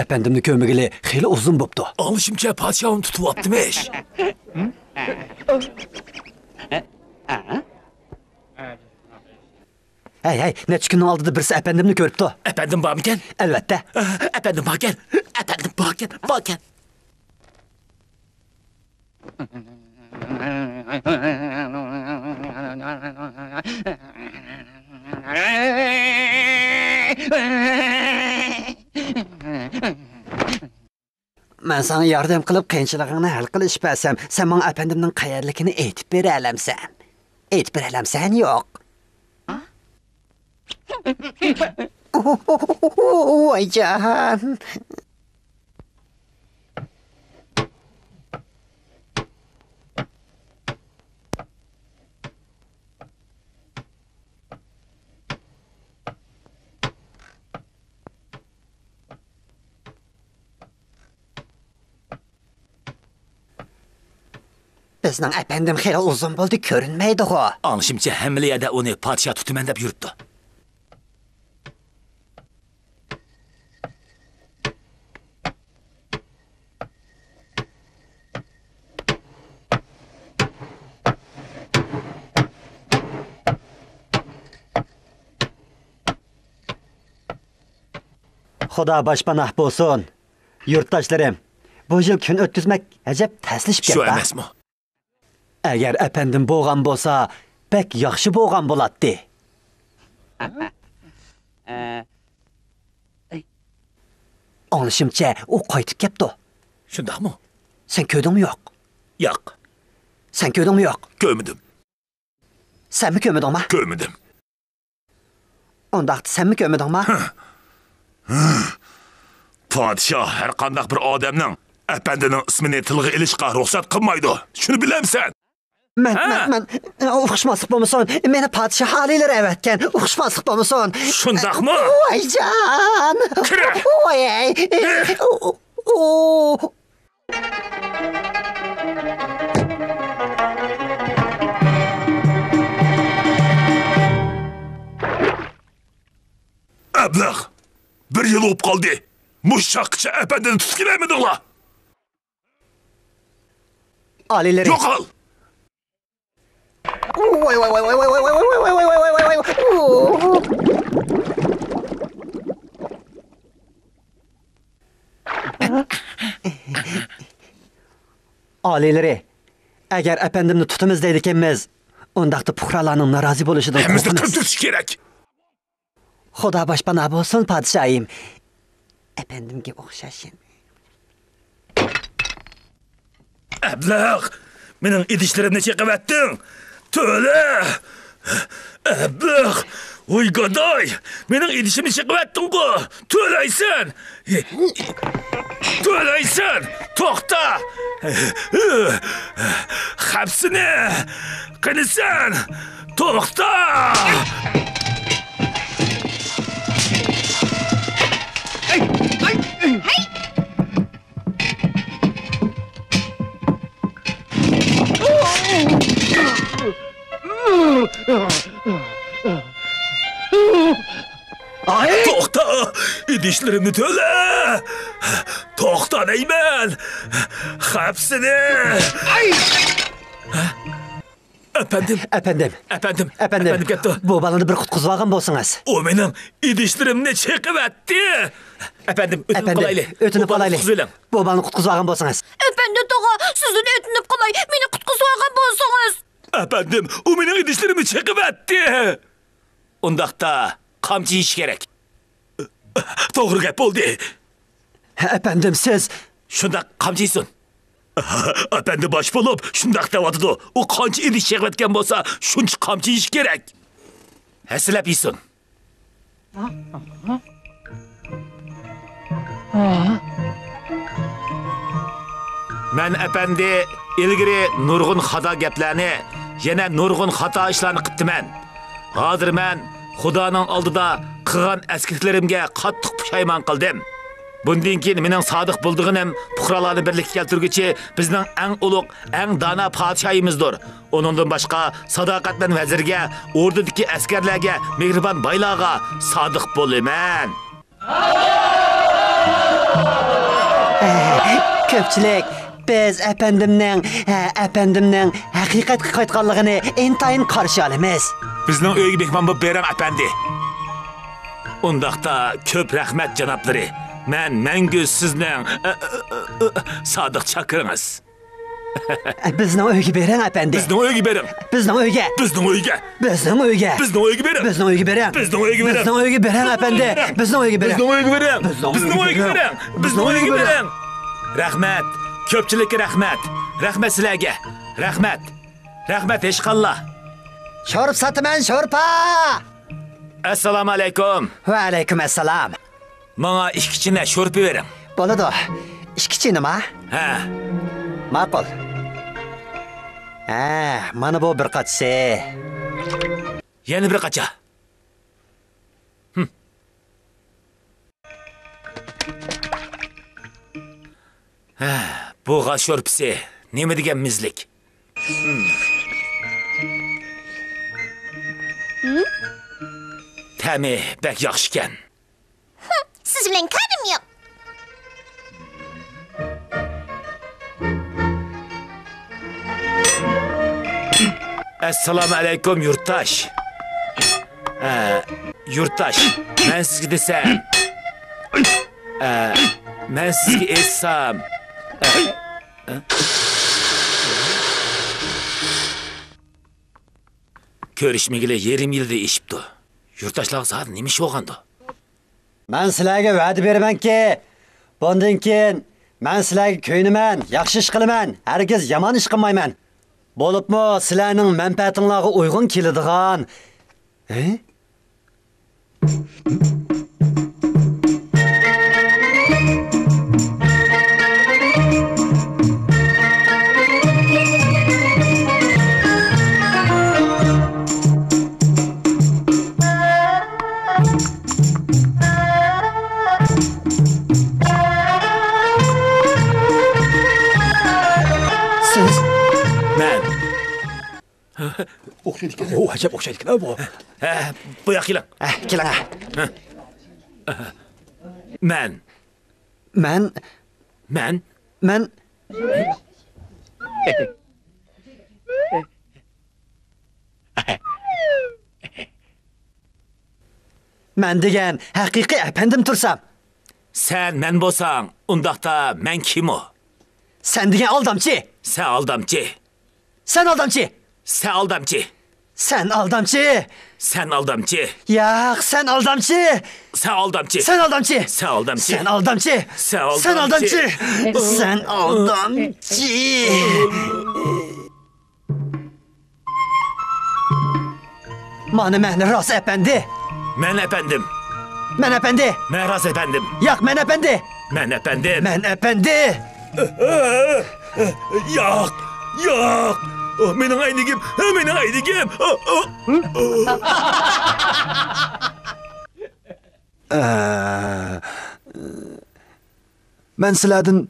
Efendimni kömegili xeyli uzun boptu. Alışımca padişahım tutuvattımış. Hey, neçə günün aldıda birisi efendimni görüptü. Efendim var mıken? Elbette. Efendim varken. Efendim varken. Ben sana yardım kılıp qiyinçilığını hal qilish bəsəm, sen bana efendimnin qayerlikini aytib berəlemsən. Aytib berəlemsən yox. Vay can. Bizning efendim xeyli uzun bo'ldi, ko'rinmaydi o. Alışımca hemliyede onu padişah tutumen deb yürüttü. Xudo boshpanah bo'lsin. Yurtdoshlarım, bu yil kun o'tkazmak ajab taslishib ketdi. Şu emasmi? Agar efendim bo'lgan bo'lsa, pek yaxshi bo'lgan bo'ladi. Anlashimcha, u qaytib ketdi. Shundaqmi? Sen ko'rdingmi yo'q? Yo'q. Sen ko'rdingmi yo'q? Ko'rmadim. Senmi ko'rmadingmi? Ko'rmadim. Undaqda senmi ko'rmadingmi? Padişah her qandaq bir odamning efendinin ismini tilg'i ilishga ruxsat qilmaydi. Shuni bilamsan? Men o'xshmaslik bo'lmasin, meni podshoh halilar avatgan. O'xshmaslik bo'lmasin. Shundaqmi? Voy jon. Kira. Voy. Ablah, bir yıl olup kaldı. Muşşakça efendini tutkilemedinler. Alileri. Yok al. Voy. Alileri. Eğer efendimni tutimiz deydikenmiz, ondaqda puhralarning norozi bo'lishidan Hemizde qo'rqamiz. tırtırış gerek. Xudo boshpana bo'lsin, podshoyim. Efendimga o'xshashin. Ablah, mening idishlerimni chaqavatding. To'la. Ablah, oy godoy, mening idishimni chaqavatding-ku. To'laysan. To'laysan. To'xta. Hapsini qilisan. To'xta. To'xta, idishlerimni to'la. To'xta deyman. Hapsini. Efendim. Efendim ketdi. Bu balani bir qutqizib olgan bo'lsangiz. O mening idishlerimni chiqibatdi. Efendim, o'tinib qolaylik. Bu balani qutqizib olgan bo'lsangiz. Efendim toğa, sizin ötünüp qalay, meni qutqizib olgan bolsanız. Efendim, o mening idishlerimni chiqibatdi. Undaqda qamchi ish kerak. To'g'ri gap bo'ldi. Efendim, siz shundaq qamchiysin. Efendi baş bulup şundaq devadıdı. O qancha idish chaqvatgan bo'lsa, shuncha qamchi ish kerak. Hasilab yeysin. Men efendi ilgiri nurgun xata gaplarni, yana nurgun xata ishlarni qiptiman. Hozir men Xudoning oldida qilgan eskiliklarimga qattiq pushaymon qildim. Bundan keyin mening sodiq bo'ldig'inim fuqarolarni birlikka keltirguchi bizning eng ulug', eng dana podshoyimizdir. Uningdan boshqa sadoqatdan vazirga, o'rdadagi askarlarga, mehribon boylarga sodiq bo'laman. Ko'pchilik biz apandimning haqiqatga qaytganligini intayin qarshi olamiz. Bizning uyga mehmon bo'lib berang efendi. Undaqda ko'p rahmat janoblari. Men mangu sizning sodiq chaqiringiz. Bizning uyga berang apandi. Bizning uyga bering. Bizning uyga. Bizning uyga. Bizning uyga. Bizning uyga bering. Bizning uyga berang. Bizning uyga bering. Bizning uyga berang apandi. Bizning uyga berang. Bizning uyga bering. Bizning uyga bering. Bizning uyga bering. Rahmat. Ko'pchilikka rahmat. Rahmat sizlarga. Rahmat. Rahmat ishqalloh. Sho'rp sotaman, sho'rpa. Assalomu alaykum. Va alaykum assalom. Menga 2 china sho'rpa bering. Bo'ladi. 2 chinami? Ha. Ma'qul. Mana bu bir qatsi. Yana bir qacha. Bu g'ash sho'rpisi nima degan mizlik? Ta'mi bak yaxshi ekan. Siz bilan karim yo'q. Assalomu alaykum yurtdosh. Yurtdosh, men sizga desam. Men sizga aytsam. Ko'rishmagili yarim yilda ishibdi. Yurtdoshlar zot nima ish bo'lgandi? Men sizlarga va'da beramanki, bundan keyin men sizlarga ko'ynaman, yaxshi ish qilaman, hargiz yomon ish qilmayman. Bo'libmi sizlarning manfaatingizga uyg'un keladigan. Acaba o'xshaydi ekan bu. Bu yoqqa keling. Keling. Men Men degan haqiqiy apandim tursam. Sen men bo'lsang, undaqda men kim o? Sen degan aldamchi. Sen aldamchi. Sen aldamchi. Sen aldamchi. Sen aldamchi. Sen aldamchi. Yo'q, sen aldamchi. Sen aldamchi. Sen aldamchi. Sen aldamchi. Sen aldamchi. Sen aldamchi. Sen aldamchi. Mana men rost efendi. Men efendim. Men efendi. Men rost efendim. Yo'q, men efendi. Men efendim. Men efendi. Yo'q. Yo'q. Mening ayligim. Mening ayligim. Men sizlardan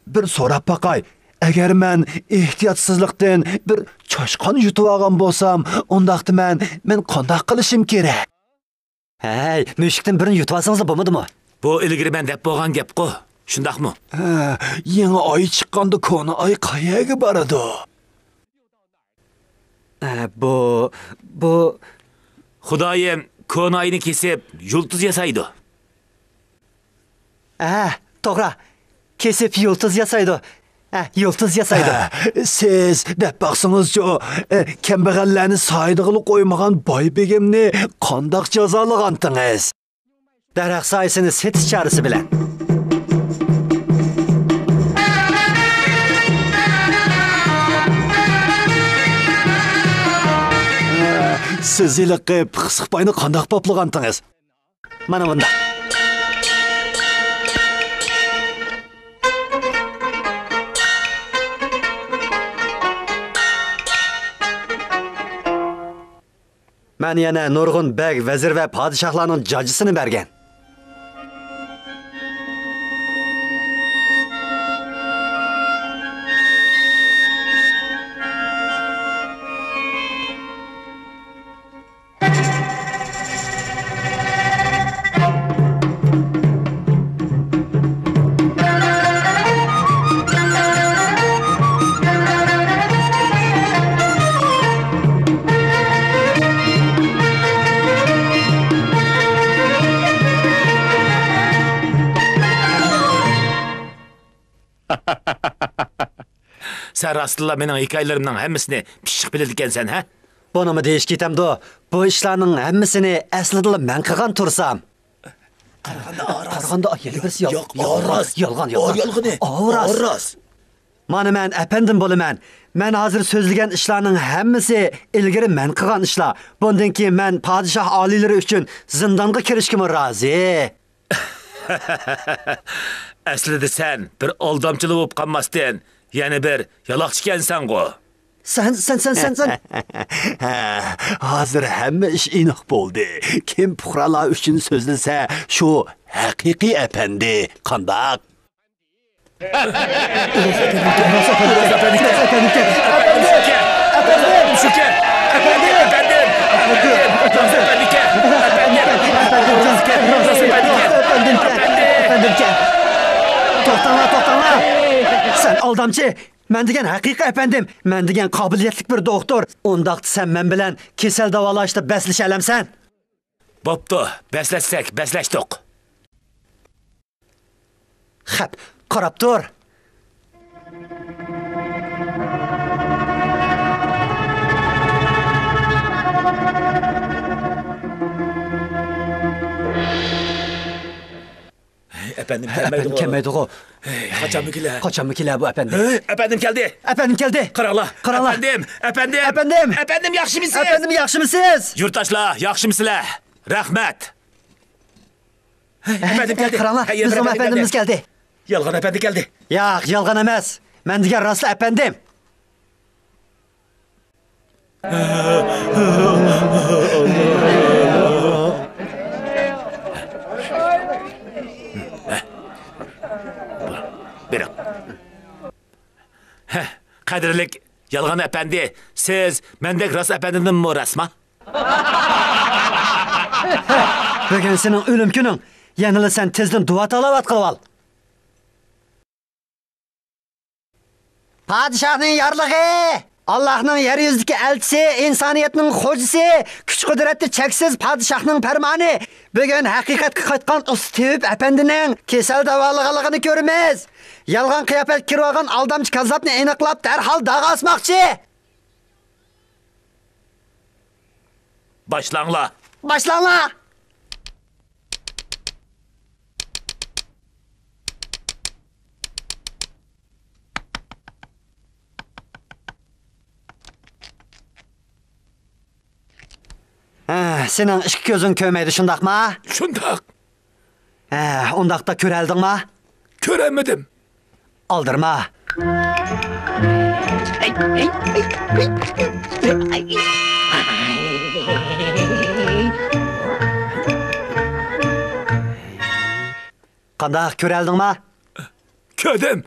bir so'rab baqay. Agar men ehtiyotsizlikdan bir choshqon yutib olgan bo'lsam, undaqda men qanday qilishim kerak? Hey, mushukdan birini yutib olsangiz bo'lmadimi? Bu ilgari men deb bo'lgan gap-ku. Shundaqmi? Yangi oy chiqqanda koni oy qayerga boradi? Bu Xudoyim ko'noyni kesib, yulduz yasaydi. To'g'ri. Kesib yulduz yasaydi. Yulduz yasaydi. Siz deb baqsangizcha, kambag'allarni saydig'ili qo'ymagan boy begemni qandoq jazolagantingiz? Daraxt soyasini setish chorasi bilan. Siz iliqib Xisqbayni qandoq poplagantingiz? Mana bunda. Men yana nurg'un beg, vazir va podshohlarning jajisini bergan. Sen rastla mening hikoyalarimning hammasini pishiq biladi ekansan, ha? Bunu mu deyish ketamdi? Bu ishlarning hammasini aslida men qilgan tursam. Qaraganda yelbirsi yolg'on. Oras. Mana men efendim bo'laman. Men hozir so'zlagan ishlarning hammasi ilgari men qilgan ishlar. Bundan keyin men podshoh oliylari uchun zindonga kirishga rozi. Aslida sen bir aldamchilik bo'lib qolmasdan, yana bir yaloqchi ekansan-ku. Sen. Hozir hamma ish aniq bo'ldi. Kim fuqarolar uchun so'zlasa, shu haqiqiy efendi. Qandoq? To'xtanglar. Sen aldamchi. Men degan haqiqiy efendim, men degan qobiliyatli bir doktor. Undaqda sen men bilan kasal davolashda baslasha olamsan. Bo'pti, baslashdik. Xap, qarab tur. Efendim kelmeydi o. Kaçamıkiler bu efendim. Efendim geldi. Qaranglar. Efendim yaxshi misiz? Efendim yaxshi misiz? Yurttaşlar, yaxshi misizlar? Rahmat. Efendim geldi. Qaranglar, bizim efendimiz geldi. Yolg'on efendi geldi. Yo'q, yolg'on emas. Men degan rostli efendim. Buyurun. Qadrlik Yolg'on efendi, siz mendek rost efendinin mi rasma? Bugün senin ölüm günün. Yanılı sen tezden dua talavat qilib ol. Padişahның yarlığı, Allah'ның yeryüzündeki elçisi, insaniyetning xo'jisi, kuch qudratli cheksiz padişahның farmoni. Bugun haqiqatga qaytgan Ustibib efendining kasal davolig'ini ko'ramiz. Yolg'on qiyofat kirib olgan aldamchi kazzobni aniqlab darhol dag'a osmoqchi. Başlanglar. Senin iki gözün köymeydi şundaq mı? Şundak. Ondaqda köreldin mi? Köremedim. Aldırma. Qandaq köreldin mi? Kördüm.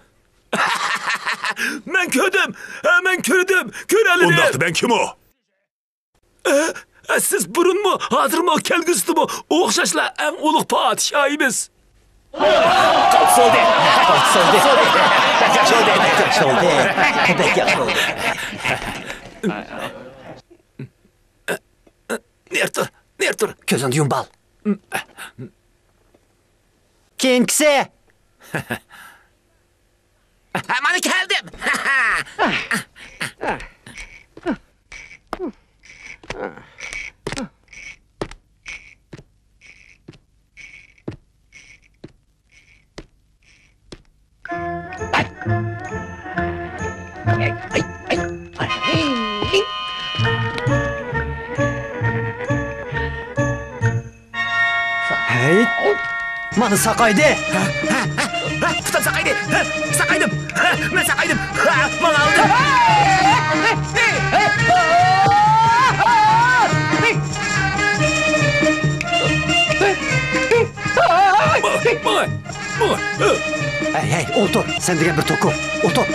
Ben kördüm. Ben kördüm. Körelidim. Ondaqda ben kim o? Siz burun mu, hazır mı, kelgüstü mü? Oğuşaşla en uluk padişahimiz. Kalk soldu. Nertur. Gözünü yumbal. Keyinkisi. Hemen geldim. Hey, mana saqaydi. Tutam sakaydı. Sakaydım. Ben sakaydım. Bana aldım. Hey, otur. Sen degan bir to'ku. Otur.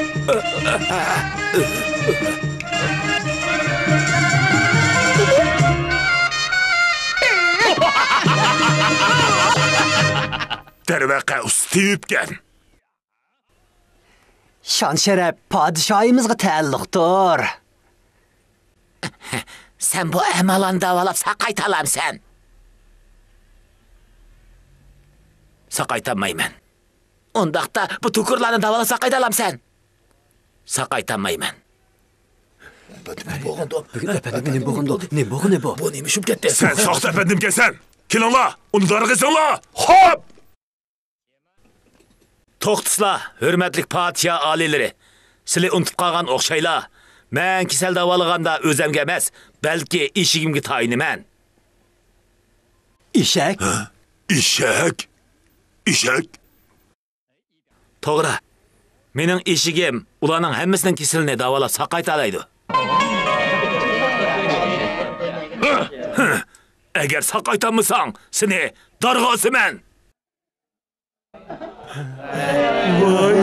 Darvaqa ustiyibgan. Şan şeref padişahımızga taalluqdir. Sen bu emalan davalap saqaytalam sen. Saqaytamayman. Ondaqda bu tukurlarni davalap saqaytalam sen. Saqaytamayman. Efendim ne bu? Bu neymiş uşup ketdi? Sen soxta efendimga sen. Kelinglar, uni darg'isinglar. Hop! To'xtislar, hurmatlik podshoh oliylari. Sizlar unutib qolgan o'xshaylar. Men kasal davolaganda o'zimga emas, balki eshigimga tayiniman. İşek. Eshak? To'g'ri. Mening eshigim ularning hammasining kasalini davolab saqaytalaydi. Agar saqaytamasang, seni darg'asiman. Bo'ladi.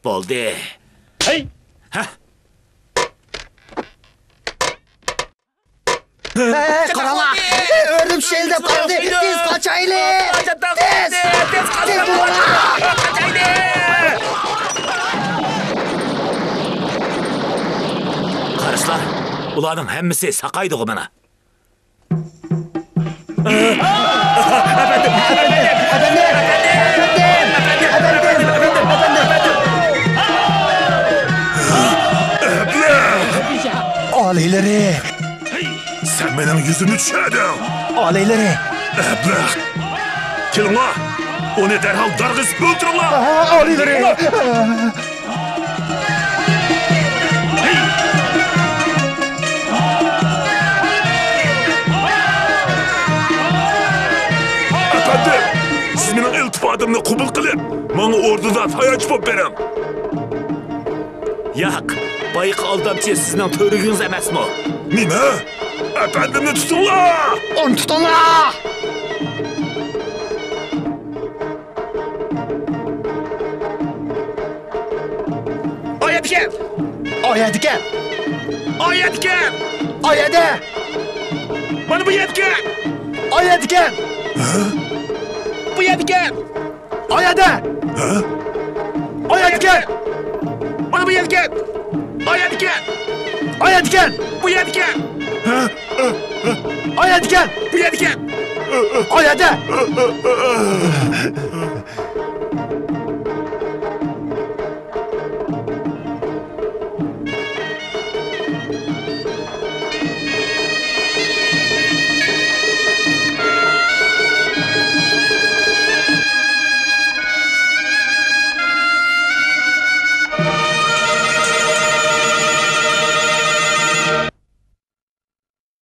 Bo'ldi. Qarala. Ördüm şeyde kaldı. Tez kaçaylı. Tez Qaraslar, ularning hammasi saqaydi-ku mana. Aleyleri. Sen benim yüzümü düşürdün. Aleyleri. Bırak. Kelinglar, onu derhal darg'isib o'ldiringlar. Aleyleri. Efendim, siz mening iltifotimni qabul qilib, menga o'rnida tayanch bo'lib bering. Yo'q, boyiq aldamchi sizning to'rigingiz emasmi? Nima? Efendimni tutinglar! Onu tutunlar. Oyatgan! Oyadigan. Oyatgan! Oyadi. Mana bu yetgan! Oyadigan. Bu yetgan! Oyadi. Oyadigan. Mana bu yetgan! Oyatgan! Oyadigan. Bu yetgan! Oyadigan. Bu yetgan! Oyadi.